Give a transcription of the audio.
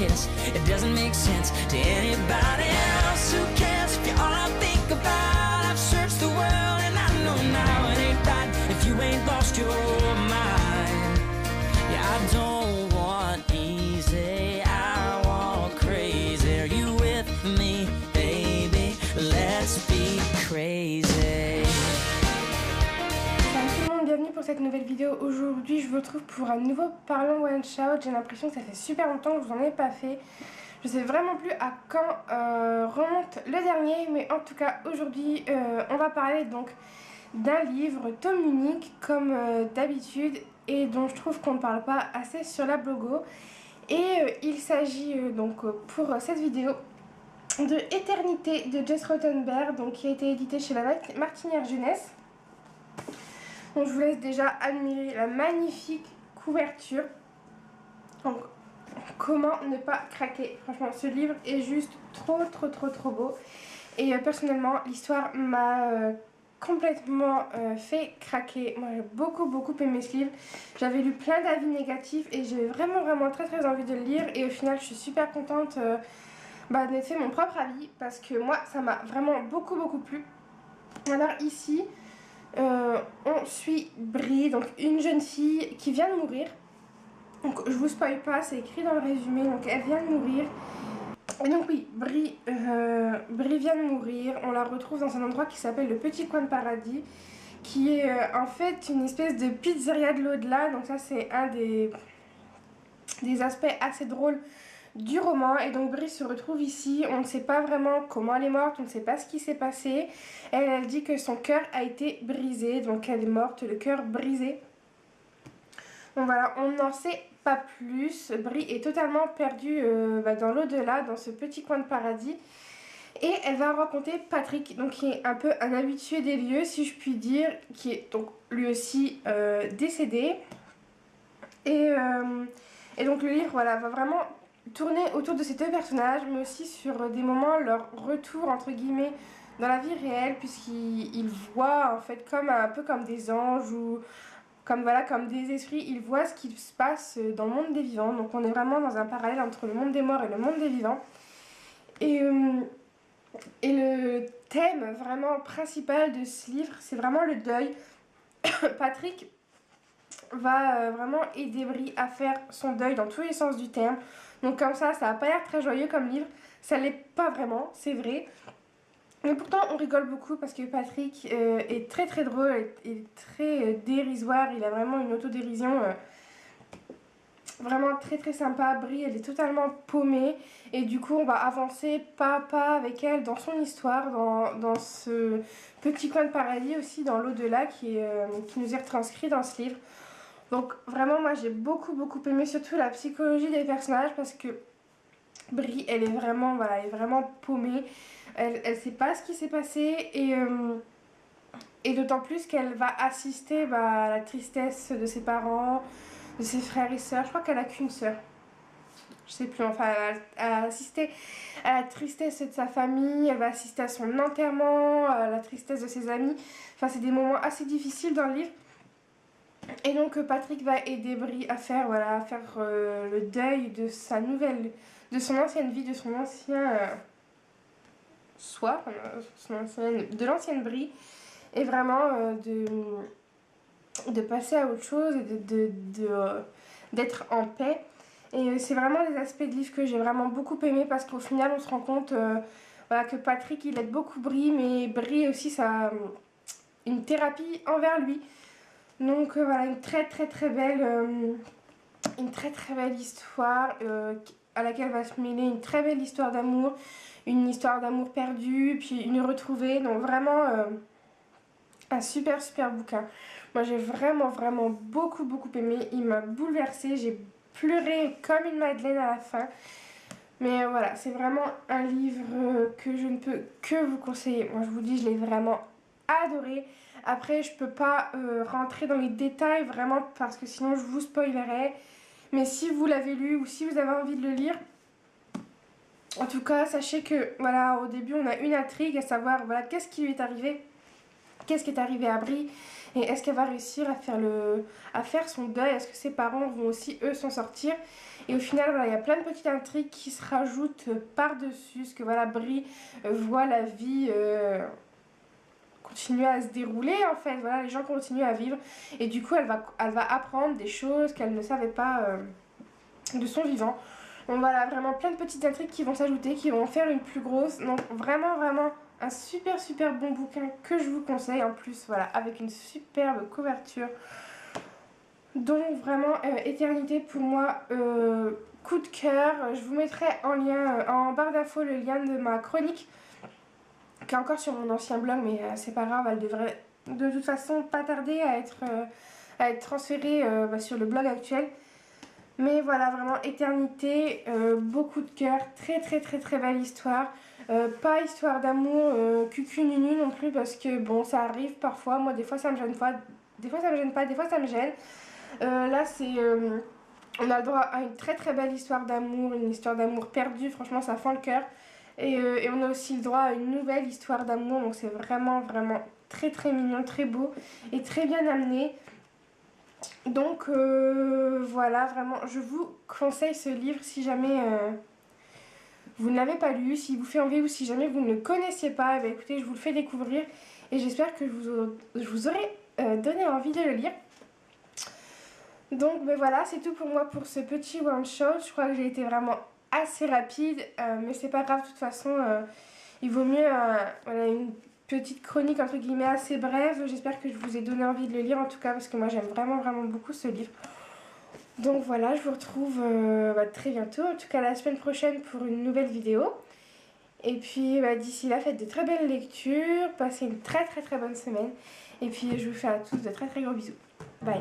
kiss. It doesn't make sense to anybody else. Who cares if you're all I think about? I've searched the world and I know now it ain't right if you ain't lost your mind. Yeah, I don't want easy, I want crazy. Are you with me, baby? Let's be crazy. Salut tout le monde, bienvenue pour cette nouvelle vidéo. Aujourd'hui je vous retrouve pour un nouveau Parlons One Shot. J'ai l'impression que ça fait super longtemps que je vous en ai pas fait. Je sais vraiment plus à quand remonte le dernier, mais en tout cas aujourd'hui on va parler donc d'un livre tome unique comme d'habitude et dont je trouve qu'on ne parle pas assez sur la blogo. Et il s'agit donc pour cette vidéo de Éternité de Jess Rottenberg, donc qui a été édité chez la Martinière Jeunesse. Donc je vous laisse déjà admirer la magnifique couverture. Donc comment ne pas craquer, franchement ce livre est juste trop beau. Et personnellement l'histoire m'a complètement fait craquer. Moi j'ai beaucoup aimé ce livre. J'avais lu plein d'avis négatifs et j'ai vraiment très envie de le lire. Et au final je suis super contente d'être fait mon propre avis parce que moi ça m'a vraiment beaucoup plu. Alors ici on suit Brie, donc une jeune fille qui vient de mourir. Donc je vous spoil pas, c'est écrit dans le résumé, donc elle vient de mourir. Et donc oui, Brie vient de mourir, on la retrouve dans un endroit qui s'appelle le Petit Coin de Paradis, qui est en fait une espèce de pizzeria de l'au-delà, donc ça c'est un des aspects assez drôles du roman. Et donc Brie se retrouve ici, on ne sait pas vraiment comment elle est morte, on ne sait pas ce qui s'est passé. Elle dit que son cœur a été brisé, donc elle est morte, le cœur brisé. Donc voilà, on n'en sait pas plus. Brie est totalement perdue dans l'au-delà, dans ce petit coin de paradis. Et elle va rencontrer Patrick, donc qui est un peu un habitué des lieux, si je puis dire, qui est donc lui aussi décédé. Et donc le livre voilà, va vraiment tourner autour de ces deux personnages, mais aussi sur des moments, leur retour entre guillemets dans la vie réelle, puisqu'ils voient en fait un peu comme des anges ou comme des esprits, ils voient ce qui se passe dans le monde des vivants. Donc on est vraiment dans un parallèle entre le monde des morts et le monde des vivants. Et le thème vraiment principal de ce livre, c'est vraiment le deuil. Patrick va vraiment aider Brie à faire son deuil dans tous les sens du terme. Donc comme ça va pas l'air très joyeux comme livre, ça l'est pas vraiment, c'est vrai. Mais pourtant on rigole beaucoup parce que Patrick est très drôle et très dérisoire, il a vraiment une autodérision vraiment très sympa. Brie elle est totalement paumée et du coup on va avancer pas à pas avec elle dans son histoire, dans ce petit coin de paradis aussi, dans l'au-delà qui nous est retranscrit dans ce livre. Donc vraiment moi j'ai beaucoup aimé surtout la psychologie des personnages parce que Brie elle est vraiment paumée, elle sait pas ce qui s'est passé et d'autant plus qu'elle va assister à la tristesse de ses parents, de ses frères et sœurs. Je crois qu'elle a qu'une sœur, je sais plus, enfin elle va assister à la tristesse de sa famille, elle va assister à son enterrement, à la tristesse de ses amis, enfin c'est des moments assez difficiles dans le livre. Et donc Patrick va aider Brie à faire le deuil de son ancienne vie, de son ancien soi, de l'ancienne Brie, et vraiment de passer à autre chose et d'être en paix. Et c'est vraiment des aspects de livre que j'ai vraiment beaucoup aimé parce qu'au final on se rend compte que Patrick il aide beaucoup Brie, mais Brie aussi ça une thérapie envers lui. Donc voilà, une très belle histoire à laquelle va se mêler une très belle histoire d'amour, une histoire d'amour perdu, puis une retrouvée. Donc vraiment un super bouquin. Moi j'ai vraiment beaucoup aimé, il m'a bouleversée, j'ai pleuré comme une madeleine à la fin. Mais voilà, c'est vraiment un livre que je ne peux que vous conseiller. Moi je vous dis, je l'ai vraiment adoré. Après je peux pas rentrer dans les détails vraiment parce que sinon je vous spoilerais. Mais si vous l'avez lu ou si vous avez envie de le lire, en tout cas sachez que voilà, au début on a une intrigue, à savoir voilà qu'est-ce qui lui est arrivé, qu'est-ce qui est arrivé à Brie. Et est-ce qu'elle va réussir à faire son deuil? Est-ce que ses parents vont aussi eux s'en sortir? Et au final, voilà, il y a plein de petites intrigues qui se rajoutent par-dessus. Ce que voilà, Brie voit la vie continuer à se dérouler en fait. Voilà, les gens continuent à vivre. Et du coup, elle va apprendre des choses qu'elle ne savait pas de son vivant. Donc voilà, vraiment plein de petites intrigues qui vont s'ajouter, qui vont faire une plus grosse. Donc vraiment, vraiment un super bon bouquin que je vous conseille. En plus, voilà, avec une superbe couverture. Donc vraiment, Éternité pour moi, coup de cœur. Je vous mettrai en lien, en barre d'infos, le lien de ma chronique, qui est encore sur mon ancien blog, mais c'est pas grave, elle devrait de toute façon pas tarder à être transférée sur le blog actuel. Mais voilà, vraiment Éternité, beaucoup de cœur, très belle histoire. Pas histoire d'amour cucu nunu non plus, parce que bon, ça arrive parfois. Moi, des fois ça me gêne pas, des fois ça me gêne pas, des fois ça me gêne. Là, on a le droit à une très belle histoire d'amour, une histoire d'amour perdue. Franchement, ça fend le cœur. Et on a aussi le droit à une nouvelle histoire d'amour. Donc c'est vraiment très mignon, très beau et très bien amené. Donc voilà, vraiment, je vous conseille ce livre si jamais vous ne l'avez pas lu, s'il vous fait envie ou si jamais vous ne le connaissiez pas. Eh bien, écoutez, je vous le fais découvrir et j'espère que je vous aurai donné envie de le lire. Donc ben voilà, c'est tout pour moi pour ce petit one shot. Je crois que j'ai été vraiment assez rapide, mais c'est pas grave, de toute façon, il vaut mieux voilà, une petite chronique entre guillemets assez brève. J'espère que je vous ai donné envie de le lire en tout cas, parce que moi j'aime vraiment beaucoup ce livre. Donc voilà, je vous retrouve très bientôt, en tout cas la semaine prochaine pour une nouvelle vidéo. Et puis d'ici là, faites de très belles lectures, passez une très bonne semaine. Et puis je vous fais à tous de très gros bisous. Bye.